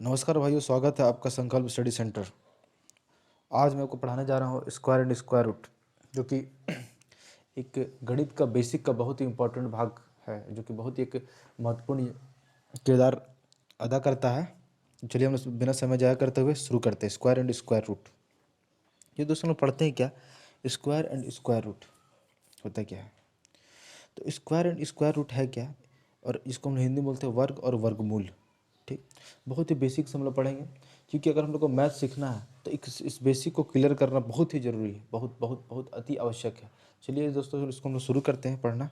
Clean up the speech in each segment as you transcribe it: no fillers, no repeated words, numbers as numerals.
नमस्कार भाइयों, स्वागत है आपका संकल्प स्टडी सेंटर। आज मैं आपको पढ़ाने जा रहा हूँ स्क्वायर एंड स्क्वायर रूट, जो कि एक गणित का बेसिक का बहुत ही इम्पोर्टेंट भाग है, जो कि बहुत ही एक महत्वपूर्ण किरदार अदा करता है। चलिए हम बिना समय जाया करते हुए शुरू करते हैं। स्क्वायर एंड स्क्वायर रूट, ये दोस्तों लोग पढ़ते हैं क्या? स्क्वायर एंड स्क्वायर रूट होता क्या है? तो स्क्वायर एंड स्क्वायर रूट है क्या, और इसको हम हिंदी में बोलते हैं वर्ग और वर्गमूल। ठीक, बहुत ही बेसिक से हम लोग पढ़ेंगे, क्योंकि अगर हम लोग को मैथ सीखना है तो इस बेसिक को क्लियर करना बहुत ही ज़रूरी है, बहुत बहुत बहुत अति आवश्यक है। चलिए दोस्तों, इसको हम लोग शुरू करते हैं पढ़ना।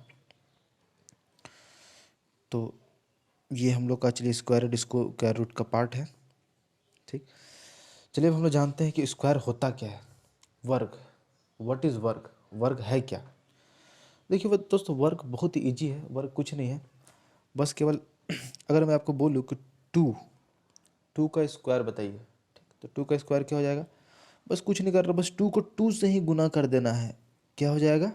तो ये हम लोग का चलिए स्क्वायर एंड स्क्वायर रूट का पार्ट है। ठीक, चलिए अब हम लोग जानते हैं कि स्क्वायर होता क्या है। वर्ग, व्हाट इज़ वर्ग? वर्ग है क्या? देखिए दोस्तों, वर्ग बहुत ही ईजी है। वर्ग कुछ नहीं है, बस केवल अगर मैं आपको बोलूँ कि टू टू का स्क्वायर बताइए, ठीक, तो टू का स्क्वायर क्या हो जाएगा? बस कुछ नहीं कर रहा, बस टू को टू से ही गुना कर देना है। क्या हो जाएगा?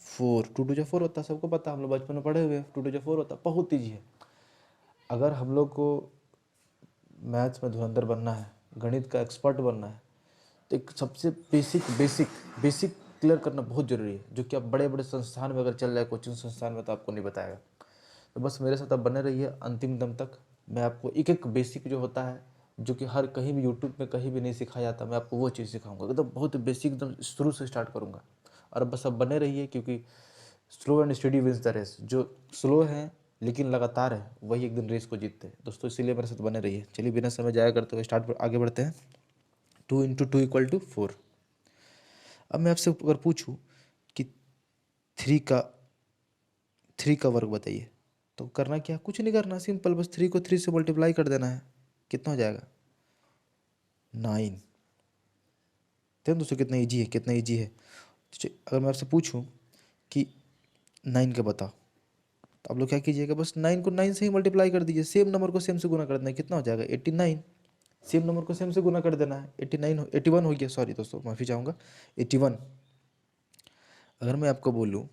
फोर। टू टू जो फोर होता है, सबको पता, हम लोग बचपन में पढ़े हुए हैं। टू टू जो फोर होता है, बहुत ईजी है। अगर हम लोग को मैथ्स में धुरंधर बनना है, गणित का एक्सपर्ट बनना है, तो एक सबसे बेसिक बेसिक बेसिक क्लियर करना बहुत ज़रूरी है, जो कि आप बड़े बड़े संस्थान में अगर चल जाए, कोचिंग संस्थान में, तो आपको नहीं बताएगा। तो बस मेरे साथ आप बने रहिए अंतिम दम तक। मैं आपको एक एक बेसिक जो होता है, जो कि हर कहीं भी यूट्यूब में कहीं भी नहीं सिखाया जाता, मैं आपको वो चीज़ सिखाऊंगा। एकदम बहुत बेसिक, एकदम शुरू से स्टार्ट करूंगा। और बस अब बने रहिए, क्योंकि slow and study wins the race. जो स्लो है लेकिन लगातार है, वही एक दिन रेस को जीतते हैं दोस्तों। इसीलिए मेरे साथ बने रहिए। चलिए बिना समय जाया करते हुए स्टार्ट आगे बढ़ते हैं। Two into two equal to four. अब मैं आपसे अगर पूछूं कि थ्री का थ्री का वर्ग बताइए, तो करना क्या? कुछ नहीं करना, सिंपल, बस थ्री को थ्री से मल्टीप्लाई कर देना है। कितना हो जाएगा? नाइन। देखो दोस्तों, कितना इजी है, कितना इजी है। तो अगर मैं आपसे पूछूं कि नाइन का बताओ, तो आप लोग क्या कीजिएगा? बस नाइन को नाइन से ही मल्टीप्लाई कर दीजिए। सेम नंबर को सेम से गुना कर देना है। कितना हो जाएगा? 89। सेम नंबर को सेम से गुना कर देना है। 89 81 हो गया, सॉरी दोस्तों, माफ़ी चाहूँगा, 81। अगर मैं आपको बोलूँ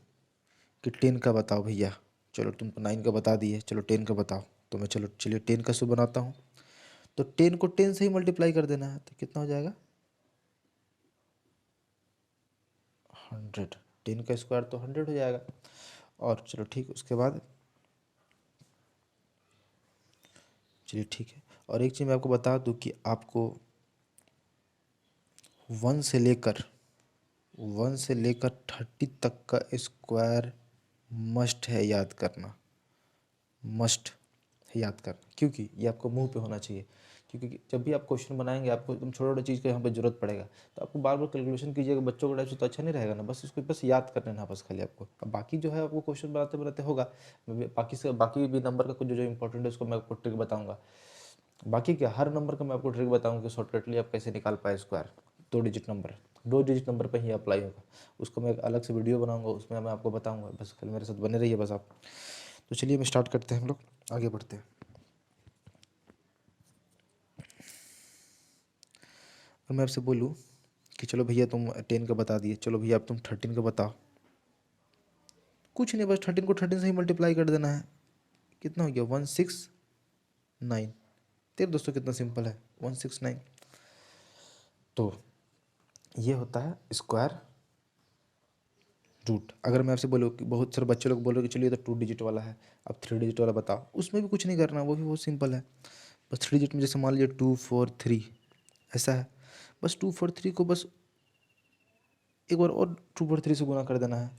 कि 10 का बताओ भैया, चलो तुमको 9 का बता दिए, चलो 10 का बताओ, तो मैं चलिए 10 का शुरू बनाता हूँ। तो 10 को 10 से ही मल्टीप्लाई कर देना है, तो कितना हो जाएगा? 100। 10 का स्क्वायर तो 100 हो जाएगा। और चलो ठीक, उसके बाद चलिए ठीक है। और एक चीज़ मैं आपको बता दूं कि आपको वन से लेकर 30 तक का स्क्वायर मस्ट है याद करना। मस्ट है याद करना, क्योंकि ये आपको मुंह पे होना चाहिए। क्योंकि जब भी आप क्वेश्चन बनाएंगे, आपको एकदम छोटा छोटा चीज़ का यहाँ पे जरूरत पड़ेगा, तो आपको बार बार कैलकुलेशन कीजिएगा। बच्चों के टाइप से तो अच्छा नहीं रहेगा ना। बस इसको बस याद कर लेना, बस खाली आपको। अब बाकी जो है आपको क्वेश्चन बनाते बनाते होगा। बाकी भी नंबर का कुछ जो इंपॉर्टेंट है, उसको मैं आपको ट्रिक बताऊंगा। बाकी क्या, हर नंबर का मैं आपको ट्रिक बताऊंगा कि शॉर्टकटली आप कैसे निकाल पाए स्क्वायर। दो डिजिट नंबर पर ही अप्लाई होगा। उसको मैं एक अलग से वीडियो बनाऊंगा, उसमें मैं आपको बताऊंगा। बस खाली मेरे साथ बने रहिए बस आप। तो चलिए हम स्टार्ट करते हैं, हम लोग आगे बढ़ते हैं। और मैं आपसे बोलूँ कि चलो भैया तुम 10 का बता दिए, चलो भैया अब तुम 13 का बताओ। कुछ नहीं, बस 13 को 13 से ही मल्टीप्लाई कर देना है। कितना हो गया? 169। तेरे दोस्तों कितना सिंपल है, 169। तो ये होता है स्क्वायर रूट। अगर मैं आपसे बोलूँ कि बहुत सारे बच्चे लोग बोल रहे कि चलिए तो 2 डिजिट वाला है, अब 3 डिजिट वाला बताओ, उसमें भी कुछ नहीं करना, वो भी बहुत सिंपल है। बस 3 डिजिट में जैसे मान लीजिए 243 ऐसा है, बस 243 को बस एक बार और 243 से गुना कर देना है।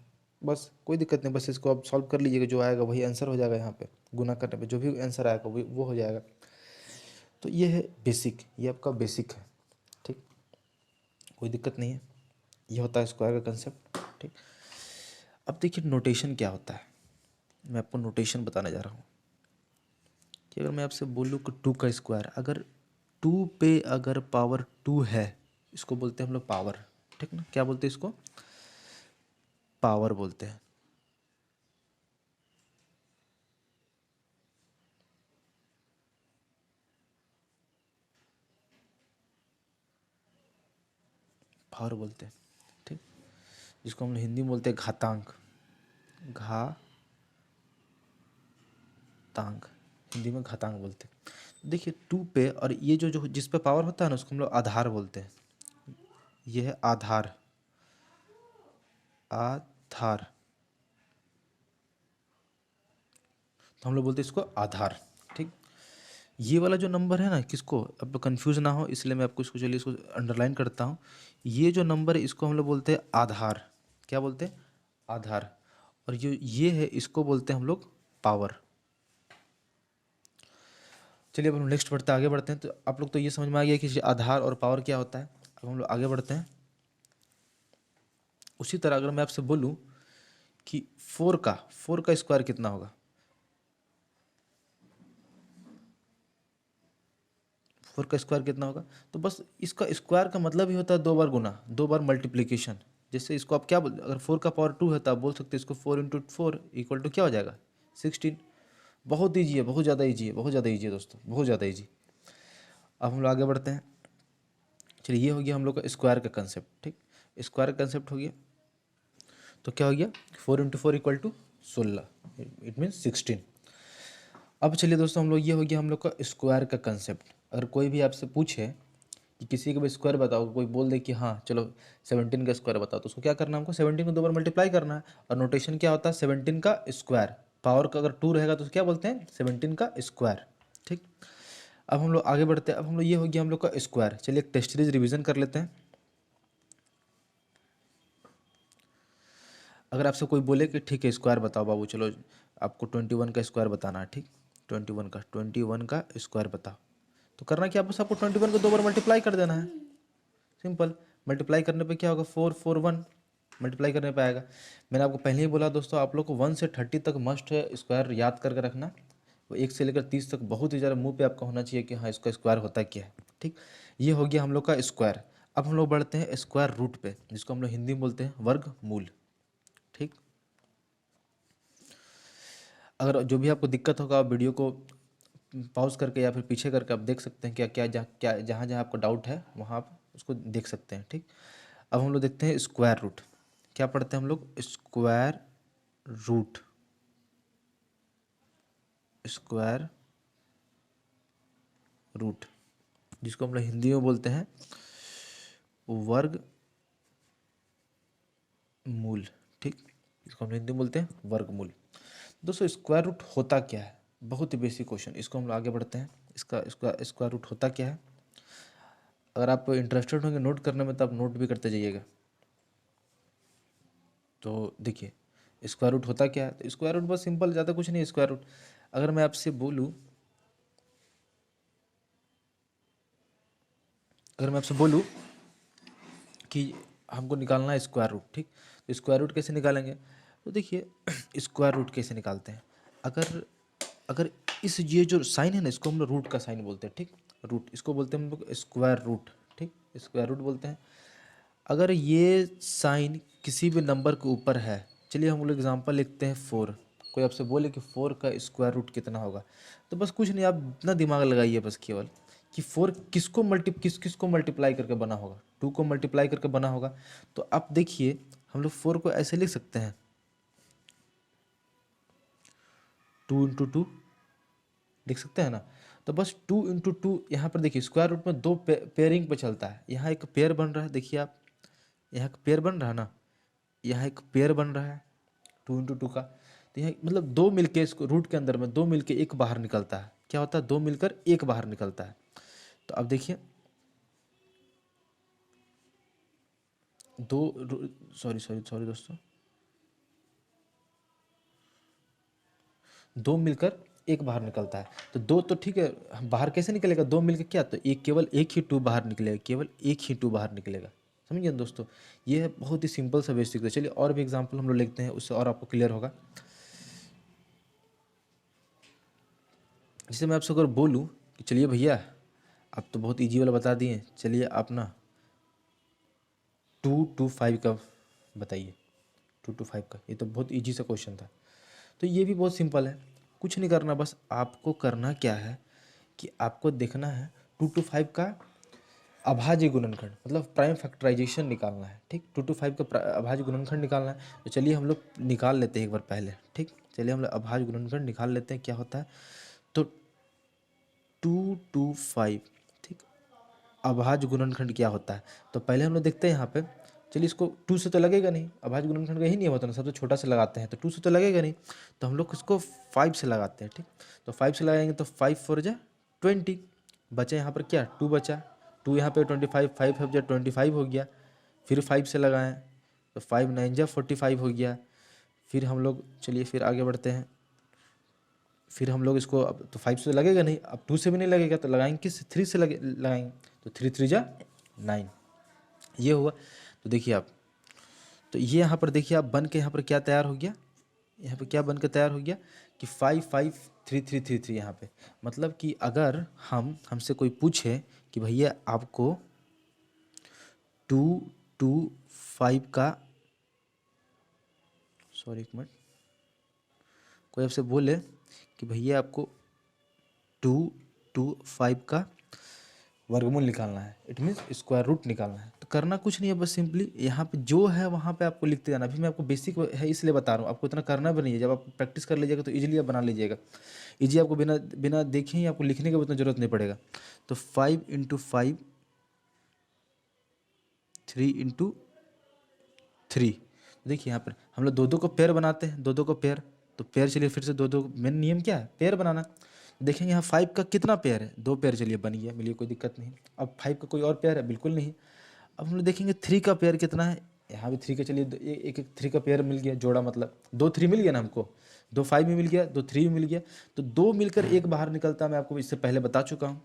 बस कोई दिक्कत नहीं, बस इसको आप सॉल्व कर लीजिएगा, जो आएगा वही आंसर हो जाएगा। यहाँ पे गुना करने पे जो भी आंसर आएगा वो हो जाएगा। तो ये है बेसिक, ये आपका बेसिक है। ठीक, कोई दिक्कत नहीं है। ये होता है स्क्वायर का कंसेप्ट। ठीक, अब देखिए नोटेशन क्या होता है। मैं आपको नोटेशन बताने जा रहा हूँ कि अगर मैं आपसे बोलूँ कि 2 का स्क्वायर, अगर 2 पे अगर पावर 2 है, इसको बोलते हैं हम लोग पावर। ठीक ना, क्या बोलते हैं इसको? पावर बोलते हैं। पावर बोलते हैं। ठीक, जिसको हम हिंदी में बोलते हैं घातांक। घातांक, हिंदी में घातांक बोलते हैं। देखिए 2 पे, और ये जो जो जिस पे पावर होता है ना उसको हम लोग आधार बोलते हैं। ये है आधार, आधार, तो हम लोग बोलते हैं इसको आधार। ठीक, ये वाला जो नंबर है ना, किसको अब कंफ्यूज ना हो इसलिए मैं आपको इसको, चलिए इसको अंडरलाइन करता हूँ। ये जो नंबर है इसको हम लोग बोलते हैं आधार। क्या बोलते हैं? आधार। और जो ये है इसको बोलते हैं हम लोग पावर। चलिए अब हम नेक्स्ट बढ़ते हैं, आगे बढ़ते हैं। तो आप लोग तो ये समझ में आ गया कि आधार और पावर क्या होता है। अब हम लोग आगे बढ़ते हैं। उसी तरह अगर मैं आपसे बोलूँ कि 4 का स्क्वायर कितना होगा, 4 का स्क्वायर कितना होगा, तो बस इसका स्क्वायर का मतलब ही होता है 2 बार गुना, 2 बार मल्टीप्लीकेशन। जैसे इसको आप क्या बोल, अगर 4 का पावर 2 है तो आप बोल सकते हैं इसको 4 × 4 इक्वल टू क्या हो जाएगा, 16। बहुत ईजी है, बहुत ज़्यादा ईजी है, बहुत ज़्यादा ईजी है दोस्तों, बहुत ज़्यादा ईजी। अब हम लोग आगे बढ़ते हैं। चलिए ये हो गया हम लोग का स्क्वायर का कंसेप्ट। ठीक, स्क्वायर का कंसेप्ट हो गया, तो क्या हो गया, 4 × 4 इक्वल टू 16, इट मीन्स 16। अब चलिए दोस्तों हम लोग, ये हो गया हम लोग का स्क्वायर का कंसेप्ट। अगर कोई भी आपसे पूछे कि किसी का भी स्क्वायर बताओ, कोई बोल दे कि हाँ चलो 17 का स्क्वायर बताओ, तो उसको क्या करना है, हमको 17 को 2 बार मल्टीप्लाई करना है। और नोटेशन क्या होता है, 17 का स्क्वायर, पावर का अगर 2 रहेगा तो क्या बोलते हैं, 17 का स्क्वायर। ठीक, अब हम लोग आगे बढ़ते हैं। अब हम लोग, ये हो गया हम लोग का स्क्वायर। चलिए एक टेस्ट सीरीज रिविजन कर लेते हैं। अगर आपसे कोई बोले कि ठीक है स्क्वायर बताओ बाबू, चलो आपको 21 का स्क्वायर बताना है। ठीक, 21 का स्क्वायर बताओ, तो करना क्या, बस आपको 21 को 2 बार मल्टीप्लाई कर देना है। सिंपल, मल्टीप्लाई करने पे क्या होगा, 4 4 1, मल्टीप्लाई करने पे आएगा। मैंने आपको पहले ही बोला दोस्तों, आप लोग को 1 से 30 तक मस्ट है स्क्वायर याद करके रखना। वो 1 से लेकर 30 तक बहुत ही ज़्यादा मुंह पे आपका होना चाहिए कि हाँ इसका स्क्वायर होता क्या है। ठीक, ये हो गया हम लोग का स्क्वायर। अब हम लोग बढ़ते हैं स्क्वायर रूट पे, जिसको हम लोग हिंदी में बोलते हैं वर्गमूल। ठीक, अगर जो भी आपको दिक्कत होगा आप वीडियो को पॉज करके या फिर पीछे करके आप देख सकते हैं, क्या जहाँ जहाँ आपको डाउट है वहाँ आप उसको देख सकते हैं। ठीक, अब हम लोग देखते हैं स्क्वायर रूट। क्या पढ़ते हैं हम लोग, स्क्वायर रूट, स्क्वायर रूट, जिसको हम लोग हिंदी में बोलते हैं वर्ग मूल। ठीक, इसको हम हिंदी में बोलते हैं वर्गमूल। दोस्तों स्क्वायर रूट होता क्या है, बहुत ही बेसिक क्वेश्चन, इसको हम लोग आगे बढ़ते हैं। इसका स्क्वायर रूट होता क्या है। अगर आप इंटरेस्टेड होंगे नोट करने में तो आप नोट भी करते जाइएगा। तो देखिए स्क्वायर रूट होता क्या है, तो स्क्वायर रूट बस सिंपल, ज़्यादा कुछ नहीं है स्क्वायर रूट। अगर मैं आपसे बोलूँ, अगर मैं आपसे बोलूँ कि हमको निकालना है स्क्वायर रूट, ठीक, तो स्क्वायर रूट कैसे निकालेंगे, तो देखिए स्क्वायर रूट कैसे निकालते हैं। अगर अगर इस ये जो साइन है ना, इसको हम लोग रूट का साइन बोलते हैं। ठीक, रूट, इसको बोलते हैं हम लोग स्क्वायर रूट। ठीक, स्क्वायर रूट बोलते हैं। अगर ये साइन किसी भी नंबर के ऊपर है, चलिए हम लोग एग्जांपल लिखते हैं 4। कोई आपसे बोले कि 4 का स्क्वायर रूट कितना होगा, तो बस कुछ नहीं, आप इतना दिमाग लगाइए बस केवल कि 4 किसको मल्टीप्लाई करके बना होगा, 2 को मल्टीप्लाई करके बना होगा। तो आप देखिए हम लोग 4 को ऐसे लिख सकते हैं, 2 × 2 लिख सकते हैं ना। तो बस 2 × 2, यहाँ पर देखिए स्क्वायर रूट में 2 पेयरिंग पे चलता है। यहाँ एक पेयर बन रहा है, देखिए आप, यहाँ एक पेयर बन रहा है ना, यहाँ एक पेयर बन रहा है 2 × 2 का। तो यहाँ मतलब 2 मिलके, इसको रूट के अंदर में 2 मिलके एक बाहर निकलता है। क्या होता है, 2 मिलकर एक बाहर निकलता है। तो अब देखिए दो, सॉरी सॉरी सॉरी दोस्तों, 2 मिलकर एक बाहर निकलता है। तो 2 तो ठीक है, बाहर कैसे निकलेगा, 2 मिलकर क्या, तो एक, केवल एक ही 2 बाहर निकलेगा, केवल एक ही 2 बाहर निकलेगा। समझिए दोस्तों, ये है बहुत ही सिंपल सा बेसिक है। चलिए और भी एग्जांपल हम लोग लिखते हैं, उससे और आपको क्लियर होगा। जैसे मैं आपसे अगर बोलूँ कि चलिए भैया, आप तो बहुत इजी वाला बता दिए, चलिए आप ना 2 × 5 का बताइए, 2 × 5 का, ये तो बहुत इजी सा क्वेश्चन था। तो ये भी बहुत सिंपल है, कुछ नहीं करना, बस आपको करना क्या है कि आपको देखना है 2 × 5 का अभाज्य गुणनखंड, मतलब प्राइम फैक्टराइजेशन निकालना है। ठीक, 2 × 5 का अभाज्य गुणनखंड निकालना है। तो चलिए हम लोग निकाल लेते हैं एक बार पहले। ठीक, चलिए हम लोग अभाज्य गुणनखंड निकाल लेते हैं, क्या होता है। तो 225, ठीक। अभाज्य गुणनखंड क्या होता है, तो पहले हम लोग देखते हैं यहाँ पे। चलिए इसको 2 से तो लगेगा नहीं, अभाज्य गुणनखंड का ही नियम होता है ना, सबसे छोटा से लगाते हैं, तो 2 से तो लगेगा नहीं, तो हम लोग इसको 5 से लगाते हैं, ठीक। तो 5 से लगाएंगे तो 5 4 जा 20, बचे यहाँ पर क्या 2 बचा, 2 यहाँ पे 25, 5 5 जा 25 हो गया। फिर 5 से लगाएं तो 5 9 जा 45 हो गया। फिर हम लोग चलिए फिर आगे बढ़ते हैं। फिर हम लोग इसको अब तो 5 से लगेगा नहीं, अब 2 से भी नहीं लगेगा, तो लगाएंगे किस 3 से लगाएंगे, तो 3 3 जा 9, ये हुआ। तो देखिए आप, तो ये यहाँ पर देखिए आप बन के यहाँ पर क्या तैयार हो गया, यहाँ पे क्या बन के तैयार हो गया कि 5 5 3 3 3 3। यहाँ पे मतलब कि अगर हमसे कोई पूछे कि भैया आपको 2 2 5 का, सॉरी एक मिनट, कोई आपसे बोले कि भैया आपको 2 2 5 का वर्गमूल निकालना है, इट मीन्स स्क्वायर रूट निकालना है, तो करना कुछ नहीं है, बस सिंपली यहाँ पे जो है वहाँ पे आपको लिखते जाना। अभी मैं आपको बेसिक है इसलिए बता रहा हूँ, आपको इतना करना भी नहीं है, जब आप प्रैक्टिस कर लीजिएगा तो इजीली आप बना लीजिएगा। इजी आपको बिना बिना देखे ही आपको लिखने की उतना जरूरत नहीं पड़ेगा। तो 5 × 5 3 × 3, देखिए यहाँ पर हम लोग 2 2 को पेयर बनाते हैं, 2 2 को पेयर, तो पेयर चलिए फिर से 2 2, मेन नियम क्या है पेयर बनाना। देखेंगे यहाँ 5 का कितना पेयर है, 2 पेयर, चलिए बन गया, मिलिए कोई दिक्कत नहीं। अब 5 का कोई और पेयर है, बिल्कुल नहीं। अब हम लोग देखेंगे 3 का पेयर कितना है, यहाँ भी 3 का, चलिए एक एक 3 का पेयर मिल गया, जोड़ा मतलब 2 3 मिल गया ना हमको, 2 5 भी मिल गया, 2 3 भी मिल गया, तो 2 मिलकर 1 बाहर निकलता है, मैं आपको इससे पहले बता चुका हूँ।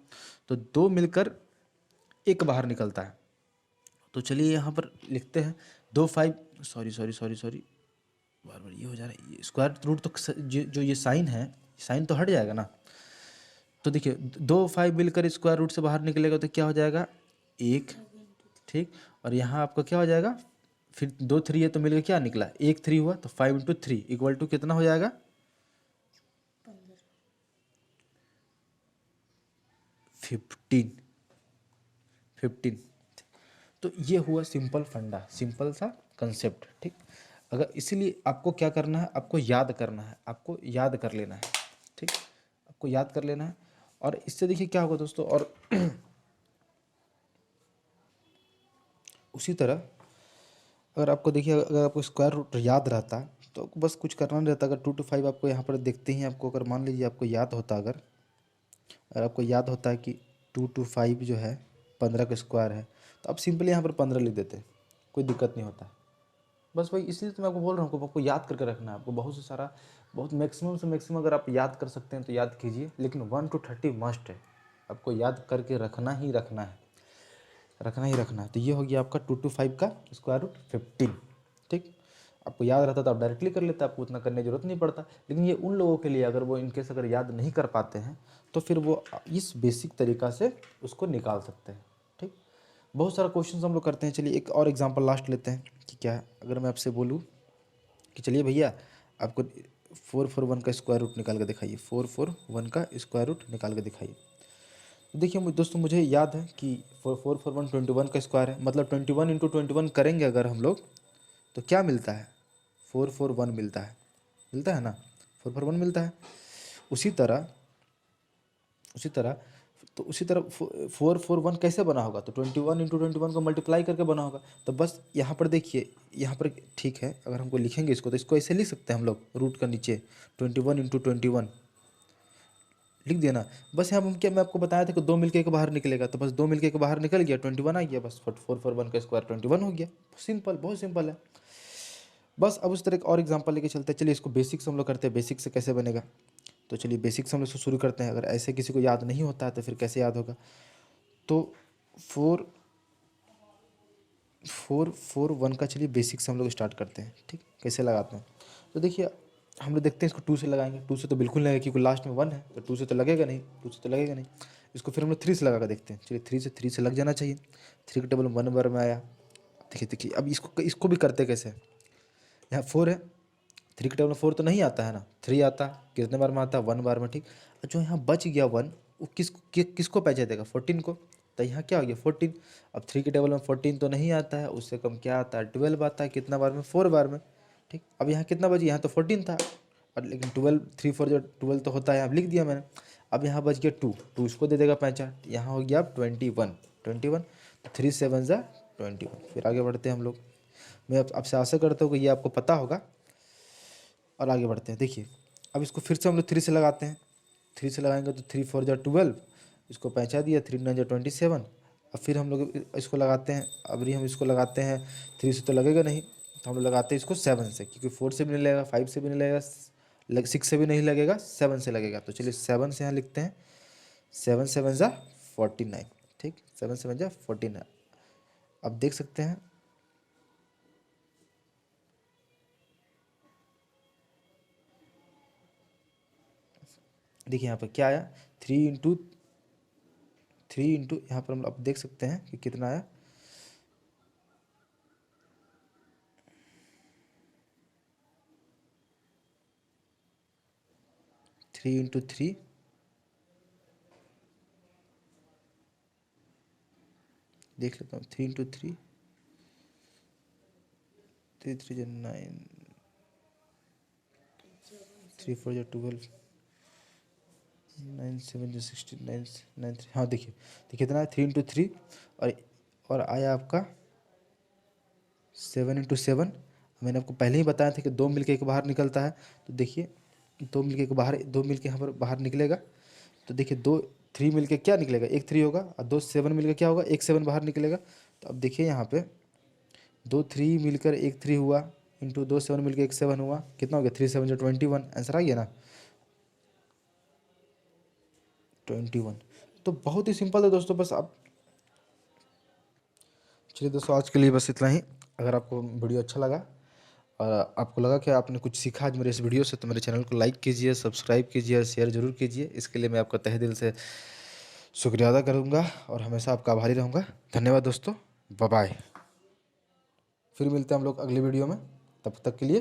तो 2 मिलकर 1 बाहर निकलता है। तो चलिए यहाँ पर लिखते हैं 2 5, सॉरी सॉरी सॉरी सॉरी, बार बार ये हो जा रहा है, ये स्क्वायर रूट तो जो ये साइन है, साइन तो हट जाएगा ना। तो देखिए 2 5 मिलकर स्क्वायर रूट से बाहर निकलेगा तो क्या हो जाएगा 1, ठीक। और यहाँ आपका क्या हो जाएगा, फिर 2 3 है तो मिलकर क्या निकला 1 3 हुआ, तो 5 × 3 इक्वल टू कितना हो जाएगा 15 15। तो ये हुआ सिंपल फंडा, सिंपल सा कंसेप्ट, ठीक। अगर इसीलिए आपको क्या करना है, आपको याद करना है, आपको याद कर लेना है, ठीक, आपको याद कर लेना है। और इससे देखिए क्या होगा दोस्तों, और उसी तरह अगर आपको देखिए, अगर आपको स्क्वायर रूट याद रहता तो आपको बस कुछ करना नहीं रहता। अगर 2 to 5 आपको यहाँ पर देखते ही आपको, अगर मान लीजिए आपको याद होता, अगर आपको याद होता है कि 2 to 5 जो है 15 का स्क्वायर है, तो आप सिंपली यहाँ पर 15 लिख देते, कोई दिक्कत नहीं होता। बस भाई इसलिए तो मैं आपको बोल रहा हूँ, आपको याद करके रखना है, आपको बहुत से सारा, बहुत मैक्सिमम से मैक्सिमम अगर आप याद कर सकते हैं तो याद कीजिए, लेकिन 1 to 30 मस्ट है, आपको याद करके रखना ही रखना है, रखना ही रखना है। तो ये हो गया आपका 2 to 5 का स्क्वायर रूट 15, ठीक। आपको याद रहता तो आप डायरेक्टली कर लेते, आपको उतना करने की जरूरत नहीं पड़ता। लेकिन ये उन लोगों के लिए, अगर वो इनकेस अगर याद नहीं कर पाते हैं तो फिर वो इस बेसिक तरीका से उसको निकाल सकते हैं, ठीक। बहुत सारा क्वेश्चन हम लोग करते हैं। चलिए एक और एग्जांपल लास्ट लेते हैं कि क्या है। अगर मैं आपसे बोलूँ कि चलिए भैया आपको 441 का स्क्वायर रूट निकाल के दिखाइए, 441 का स्क्वायर रूट निकाल के दिखाइए। देखिए दोस्तों, मुझे याद है कि 441 21 का स्क्वायर है, मतलब 21 × 21 करेंगे अगर हम लोग तो क्या मिलता है 441 मिलता है, मिलता है ना, 441 मिलता है। उसी तरह उसी तरह 441 कैसे बना होगा, तो 21 × 21 को मल्टीप्लाई करके बना होगा। तो बस यहाँ पर देखिए, यहाँ पर ठीक है, अगर हमको लिखेंगे इसको तो इसको ऐसे लिख सकते हैं हम लोग, रूट का नीचे 21 × 21 लिख दिया ना। बस यहाँ हम क्या, मैं आपको बताया था कि 2 मिलके के बाहर निकलेगा, तो बस 2 मिलके के बाहर निकल गया, 21 आ गया, बस 441 का स्क्वायर 21 हो गया। सिंपल, बहुत सिंपल है। बस अब उस तरह एक और एग्जांपल लेके चलते हैं। चलिए इसको बेसिक से हम लोग करते हैं, बेसिक से कैसे बनेगा। तो चलिए बेसिक से हम लोग इसको शुरू करते हैं। अगर ऐसे किसी को याद नहीं होता है तो फिर कैसे याद होगा। तो 441 का चलिए बेसिक से हम लोग स्टार्ट करते हैं, ठीक। कैसे लगाते हैं, तो देखिए हम लोग देखते हैं इसको 2 से लगाएंगे। 2 से तो बिल्कुल नहीं लगेगा क्योंकि लास्ट में 1 है, तो 2 से तो लगेगा नहीं, 2 से तो लगेगा नहीं। इसको फिर हम लोग 3 से लगा कर देखते हैं। चलिए 3 से लग जाना चाहिए। 3 का टेबल 1 बार में आया। देखिए देखिए अब इसको भी करते कैसे, यहाँ 4 है, 3 के टेबल में 4 तो नहीं आता है ना, 3 आता, कितने बार में आता है 1 बार में, ठीक। और जो यहाँ बच गया 1 वो किसको पहचान देगा 14 को, तो यहाँ क्या हो गया 14। अब 3 के टेबल में 14 तो नहीं आता है, उससे कम क्या आता है 12 आता है, कितना बार में 4 बार में, ठीक। अब यहाँ कितना बची, यहाँ तो 14 था, और लेकिन 12 3 4 जो 12 तो होता है, यहाँ लिख दिया मैंने। अब यहाँ बच गया 2, 2 इसको दे देगा 65, यहाँ हो गया अब 21, 21 तो 3 7 ज़ा 21। फिर आगे बढ़ते हैं हम लोग। मैं अब आपसे आशा करता हूँ कि ये आपको पता होगा। और आगे बढ़ते हैं। देखिए अब इसको फिर से हम लोग 3 से लगाते हैं। 3 से लगाएंगे तो 3 4 ज़ा 12, इसको 65 दिया, 3 9 ज़ा 27। अब फिर हम लोग इसको लगाते हैं। अब भी हम इसको लगाते हैं, 3 से तो लगेगा नहीं, तो हम लोग लगाते हैं इसको 7 से, क्योंकि 4 से भी नहीं लगेगा, 5 से भी नहीं लगेगा, 6 से भी नहीं लगेगा, 7 से लगेगा। तो चलिए 7 से यहाँ लिखते हैं, 7 7 ज़ा 49। ठीक, 7 7 ज़ा 49। अब देख सकते हैं देखिए यहाँ पर क्या आया, 3 इंटू यहाँ पर हम अब देख सकते हैं कि कितना आया, 3 इंटू 3, देख लेता हूँ, 3 इंटू 3, 3 3 ज़ा 9, 3 4 ज़ा 12, 9 7 ज़ा 16, 9 9 3। हाँ देखिए, तो कितना है, 3 इंटू 3, और आया आपका 7 इंटू 7। मैंने आपको पहले ही बताया था कि 2 मिलके एक बाहर निकलता है। तो देखिए 2 मिलके एक बाहर, 2 मिलके यहाँ पर बाहर निकलेगा। तो देखिए 2 3 मिलके क्या निकलेगा, एक 3 होगा, और 2 7 मिलकर क्या होगा, एक 7 बाहर निकलेगा। तो अब देखिए यहाँ पे 2 3 मिलकर एक 3 हुआ, इंटू 2 7 मिलकर एक 7 हुआ, कितना हो गया, 3 7 ज़ा 21। आंसर आ गया ना, 21। तो बहुत ही सिंपल है दोस्तों, बस आप, चलिए दोस्तों आज के लिए बस इतना ही। अगर आपको वीडियो अच्छा लगा और आपको लगा कि आपने कुछ सीखा आज मेरे इस वीडियो से, तो मेरे चैनल को लाइक कीजिए, सब्सक्राइब कीजिए और शेयर ज़रूर कीजिए। इसके लिए मैं आपका तहे दिल से शुक्रिया अदा करूँगा और हमेशा आपका आभारी रहूँगा। धन्यवाद दोस्तों, बाय बाय। फिर मिलते हैं हम लोग अगली वीडियो में, तब तक के लिए